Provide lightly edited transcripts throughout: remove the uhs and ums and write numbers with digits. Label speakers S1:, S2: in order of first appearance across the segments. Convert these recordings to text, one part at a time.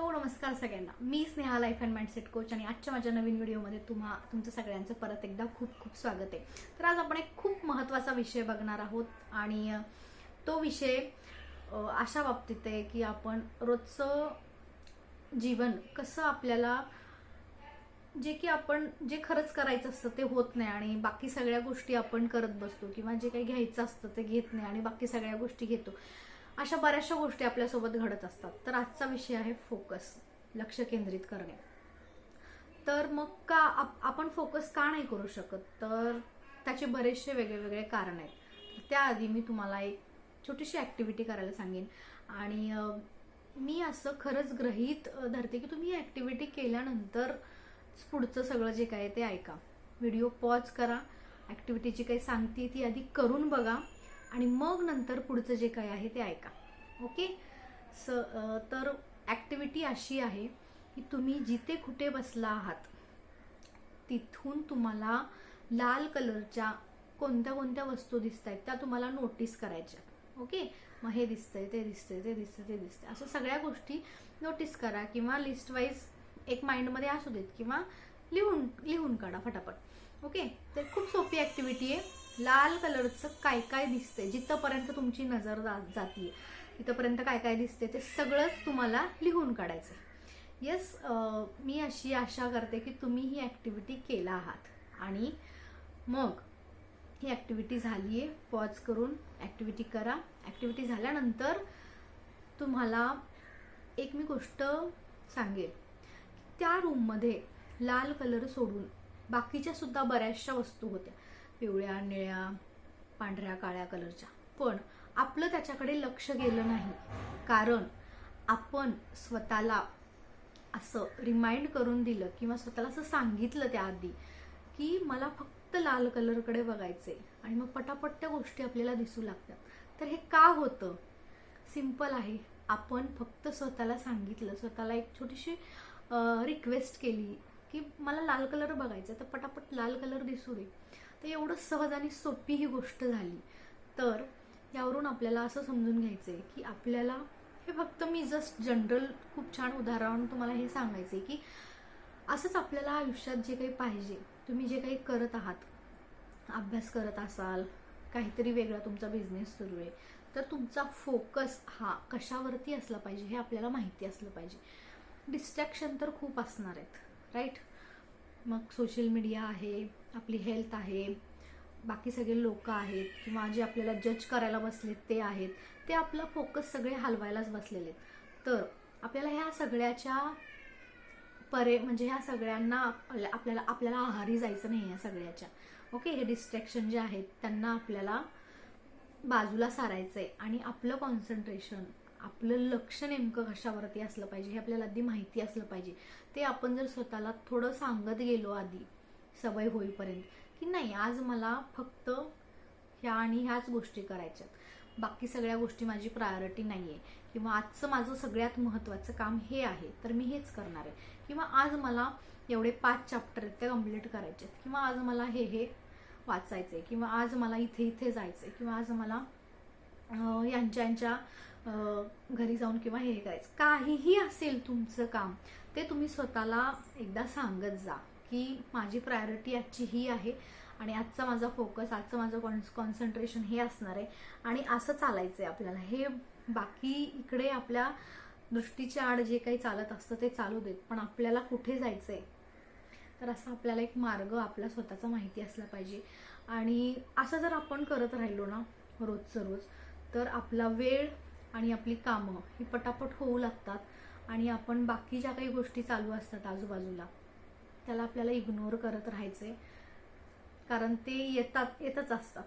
S1: Hello नमस्कार सगळ्यांना. मी Sneha life and mindset coach आणि आजच्या माझ्या नवीन व्हिडिओमध्ये तुमचं सगळ्यांचं परत एकदा खूप खूप स्वागत आहे. तर आज आपण एक खूप महत्त्वाचा विषय बघणार आहोत आणि तो विषय अशा बाबतीत आहे की आपण रोजचं जीवन कसं आपल्याला जे खरंच करायचं असतं ते होत नाही आणि बाकी सगळ्या गोष्टी आपण करत बसतो किंवा जे काही घ्यायचं असतं ते घेत नाही आणि बाकी सगळ्या गोष्टी घेतो. अशा बऱ्याचशा गोष्टी आपल्यासोबत घडत असतात. तर आजचा विषय आहे फोकस, लक्ष केंद्रित करणे. तर मग का आपण फोकस का नाही करू शकत, तर त्याचे बरेचसे वेगवेगळे कारण आहेत. त्याआधी मी तुम्हाला एक छोटीशी ॲक्टिव्हिटी करायला सांगेन आणि मी असं खरंच गृहीत धरते की तुम्ही ही ॲक्टिव्हिटी केल्यानंतर पुढचं सगळं जे काय ते ऐका. व्हिडिओ पॉज करा, ॲक्टिव्हिटी काही सांगते ती आधी करून बघा आणि मग नंतर पुढचं जे काय आहे ते ऐका. ओके. तर ॲक्टिव्हिटी अशी आहे की तुम्ही जिथे कुठे बसला आहात तिथून तुम्हाला लाल कलरच्या कोणत्या कोणत्या वस्तू दिसत आहेत त्या तुम्हाला नोटीस करायच्या. ओके. मग हे दिसतंय, ते दिसतंय, ते दिसतंय, ते दिसतंय, असं सगळ्या गोष्टी नोटीस करा किंवा लिस्ट वाईज एक माइंडमध्ये असू देत किंवा लिहून काढा फटाफट. ओके. तर खूप सोपी ॲक्टिव्हिटी आहे. लाल कलरचं काय काय दिसतंय, जिथपर्यंत तुमची नजर जातीये तिथपर्यंत काय काय दिसते ते सगळंच तुम्हाला लिहून काढायचं. येस, मी अशी आशा करते की तुम्ही ही ॲक्टिव्हिटी केला आहात आणि मग ही ॲक्टिव्हिटी झाली आहे, पॉज करून ॲक्टिव्हिटी करा. ॲक्टिव्हिटी झाल्यानंतर तुम्हाला एक मी गोष्ट सांगेल, त्या रूममध्ये लाल कलर सोडून बाकीच्या सुद्धा बऱ्याचशा वस्तू होत्या, पिवळ्या, निळ्या, पांढऱ्या, काळ्या कलरच्या. पण आपलं त्याच्याकडे लक्ष गेलं नाही, कारण आपण स्वतःला असं रिमाइंड करून दिलं किंवा स्वतःला असं सांगितलं त्याआधी की मला फक्त लाल कलरकडे बघायचे आणि मग पटापट त्या गोष्टी आपल्याला दिसू लागतात. तर हे का होतं? सिंपल आहे. आपण फक्त स्वतःला सांगितलं, स्वतःला एक छोटीशी रिक्वेस्ट केली की मला लाल कलर बघायचा, तर पटापट लाल कलर दिसू दे. तर एवढं सहज आणि सोपी ही गोष्ट झाली. तर यावरून आपल्याला असं समजून घ्यायचंय की आपल्याला हे फक्त मी जस्ट जनरल खूप छान उदाहरण तुम्हाला हे सांगायचंय की असंच आपल्याला आयुष्यात जे काही पाहिजे, तुम्ही जे काही करत आहात, अभ्यास करत असाल, काहीतरी वेगळा तुमचा बिझनेस सुरू आहे, तर तुमचा फोकस हा कशावरती असला पाहिजे हे आपल्याला माहिती असलं पाहिजे. डिस्ट्रॅक्शन तर खूप असणार आहेत, राईट? मग सोशल मीडिया आहे, आपली हेल्थ आहे, बाकी सगळे लोक आहेत किंवा जे आपल्याला जज करायला बसलेत ते आहेत, ते आपला फोकस सगळे हलवायलाच बसलेले आहेत. तर आपल्याला ह्या सगळ्याच्या म्हणजे ह्या सगळ्यांना आपल्याला आहारी जायचं नाही या सगळ्याच्या. ओके. हे डिस्ट्रॅक्शन जे आहेत त्यांना आपल्याला बाजूला सारायचंय आणि आपलं कॉन्सन्ट्रेशन, आपलं लक्ष नेमकं कशावरती असलं पाहिजे हे आपल्याला आधी माहिती असलं पाहिजे. ते आपण जर स्वतःला थोडं सांगत गेलो आधी, सवय होईपर्यंत, की नाही आज मला फक्त ह्या आणि ह्याच गोष्टी करायच्यात, बाकी सगळ्या गोष्टी माझी प्रायोरिटी नाही आहे, किंवा आजचं माझं सगळ्यात महत्त्वाचं काम हे आहे तर मी हेच करणार आहे, किंवा आज मला एवढे 5 चॅप्टर आहेत ते कम्प्लीट करायचे, किंवा आज मला हे वाचायचं आहे, किंवा आज मला इथे जायचं आहे, किंवा आज मला यांच्या घरी जाऊन किंवा हे करायचं. काहीही असेल तुमचं काम, ते तुम्ही स्वतःला एकदा सांगत जा की माझी प्रायोरिटी आजची ही आहे आणि आजचा माझा फोकस, आजचं माझं कॉन्सन्ट्रेशन हे असणार आहे आणि असं चालायचं आहे आपल्याला. हे बाकी इकडे आपल्या दृष्टीच्या आड जे काही चालत असतं ते चालू देत, पण आपल्याला कुठे जायचं आहे तर असं आपल्याला एक मार्ग आपला स्वतःचा माहिती असला पाहिजे. आणि असं जर आपण करत राहिलो ना रोजचं रोज, तर आपला वेळ आणि आपली कामं ही पटापट होऊ लागतात आणि आपण बाकी ज्या काही गोष्टी चालू असतात आजूबाजूला त्याला आपल्याला इग्नोर करत राहायचे, कारण ते येतच असतात.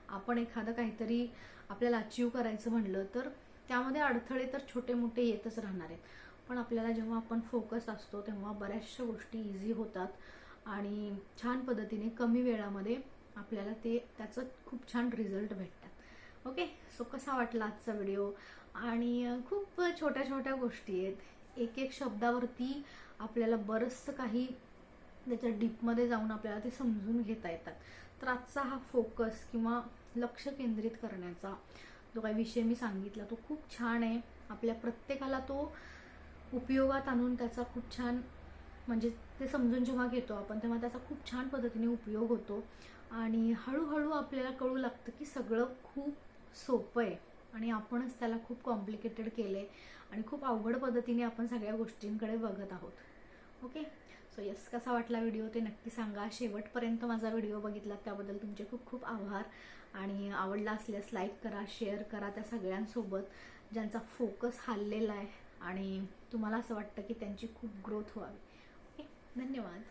S1: आपण एखादं काहीतरी आपल्याला अचीव करायचं म्हणलं तर त्यामध्ये अडथळे तर छोटे मोठे येतच राहणार आहेत, पण आपल्याला जेव्हा आपण फोकस असतो तेव्हा बऱ्याचशा गोष्टी इझी होतात आणि छान पद्धतीने कमी वेळामध्ये आपल्याला त्याचं खूप छान रिझल्ट भेटतात. ओके. सो कसा वाटला आजचा व्हिडिओ? आणि खूप छोट्या छोट्या गोष्टी आहेत, एक एक शब्दावरती आपल्याला बरंचसं काही त्याच्या डीपमध्ये जाऊन आपल्याला ते समजून घेता येतात. तर आजचा हा फोकस किंवा लक्ष केंद्रित करण्याचा जो काही विषय मी सांगितला तो खूप छान आहे. आपल्या प्रत्येकाला तो उपयोगात आणून त्याचा खूप छान म्हणजे ते समजून जेव्हा घेतो आपण तेव्हा त्याचा खूप छान पद्धतीने उपयोग होतो आणि हळूहळू आपल्याला कळू लागतं की सगळं खूप सोपं आहे आणि आपणच त्याला खूप कॉम्प्लिकेटेड केलं आहे आणि खूप अवघड पद्धतीने आपण सगळ्या गोष्टींकडे बघत आहोत. ओके, सो यस, कसा वाटला व्हिडिओ ते नक्की सांगा. शेवटपर्यंत माझा व्हिडिओ बघितला त्याबद्दल तुमचे खूप खूप आभार आणि आवडला असल्यास लाईक करा, शेअर करा त्या सगळ्यांसोबत ज्यांचा फोकस हललेला आहे आणि तुम्हाला असं वाटतं की त्यांची खूप ग्रोथ व्हावी. ओके, धन्यवाद.